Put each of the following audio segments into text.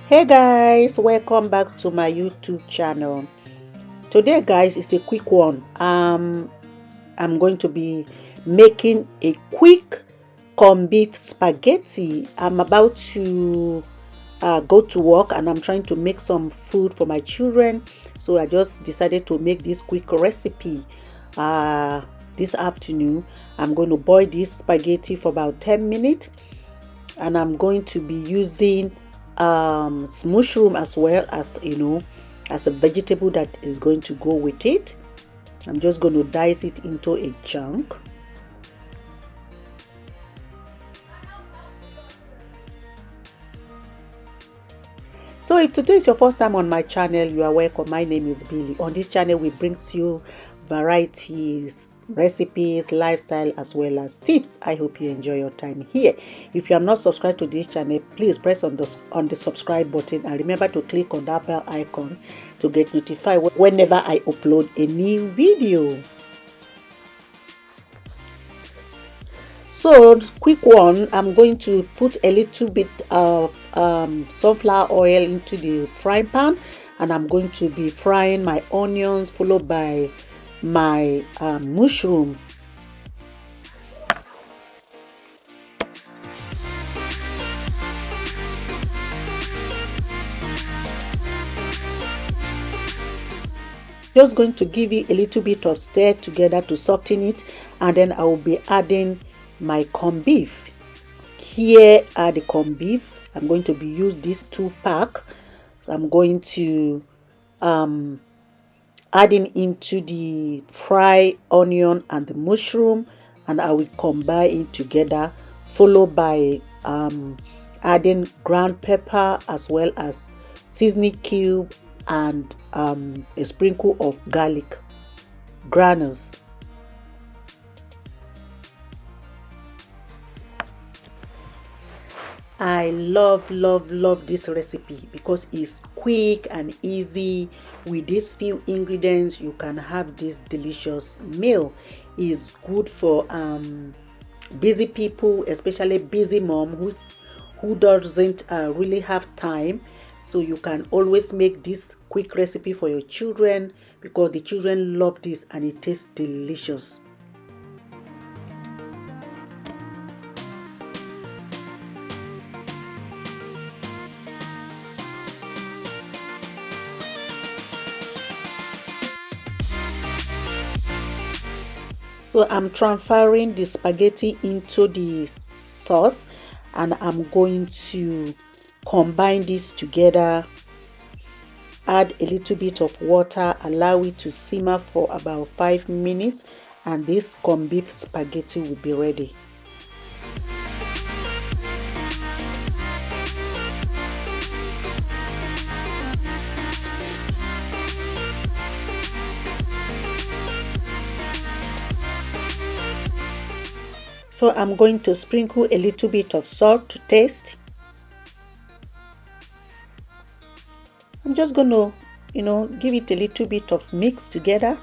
Hey guys, welcome back to my YouTube channel. Today guys is a quick one. I'm going to be making a quick corned beef spaghetti. I'm about to go to work and I'm trying to make some food for my children, so I just decided to make this quick recipe this afternoon. I'm going to boil this spaghetti for about 10 minutes, and I'm going to be using mushroom as well, as as a vegetable that is going to go with it. I'm just going to dice it into a chunk. So if today is your first time on my channel, you are welcome. My name is Billy. On this channel we brings you varieties, recipes, lifestyle, as well as tips. I hope you enjoy your time here. If you are not subscribed to this channel, please press on the subscribe button and remember to click on that bell icon to get notified whenever I upload a new video. So quick one, I'm going to put a little bit of sunflower oil into the frying pan, and I'm going to be frying my onions followed by my mushroom. Just going to give it a little bit of stir together to soften it, and then I will be adding my corned beef. Here are the corned beef. I'm going to be use this 2-pack. So I'm going to adding into the fried onion and the mushroom, and I will combine it together, followed by adding ground pepper as well as seasoning cube and a sprinkle of garlic granules. I love this recipe because it's quick and easy. With these few ingredients you can have this delicious meal. It's good for busy people, especially busy mom who doesn't really have time. So you can always make this quick recipe for your children because the children love this and it tastes delicious. So I'm transferring the spaghetti into the sauce, and I'm going to combine this together, add a little bit of water, allow it to simmer for about 5 minutes, and this corned beef spaghetti will be ready. So I'm going to sprinkle a little bit of salt to taste. I'm just going to, give it a little bit of mix together.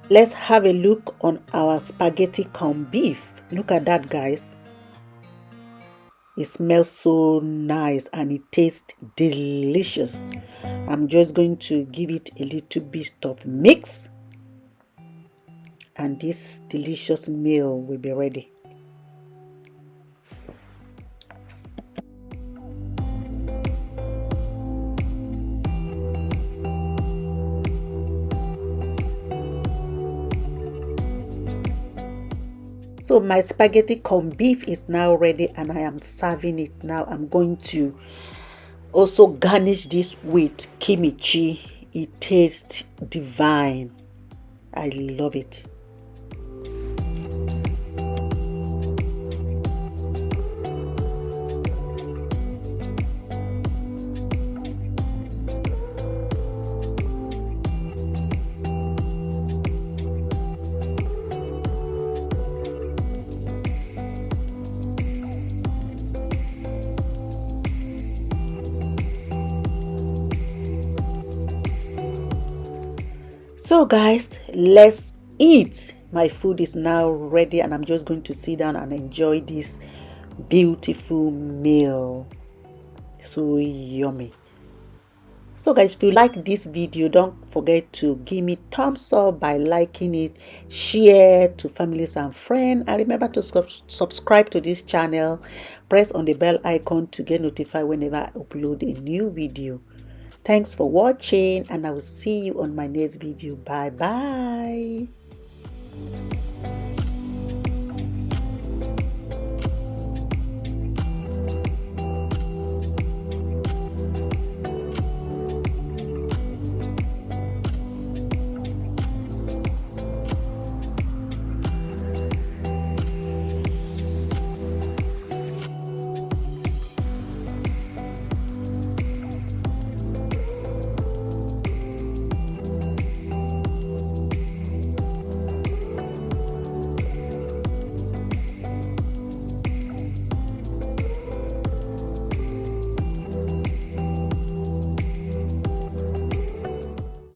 Let's have a look on our spaghetti corned beef. Look at that, guys. It smells so nice and it tastes delicious. I'm just going to give it a little bit of mix, and this delicious meal will be ready. So my spaghetti corned beef is now ready and I am serving it now. I'm going to also garnish this with kimchi. It tastes divine. I love it. So guys, let's eat. My food is now ready and I'm just going to sit down and enjoy this beautiful meal. So yummy. So guys, if you like this video, don't forget to give me thumbs up by liking it, share to families and friends, and remember to subscribe to this channel. Press on the bell icon to get notified whenever I upload a new video. Thanks for watching, and I will see you on my next video. Bye bye.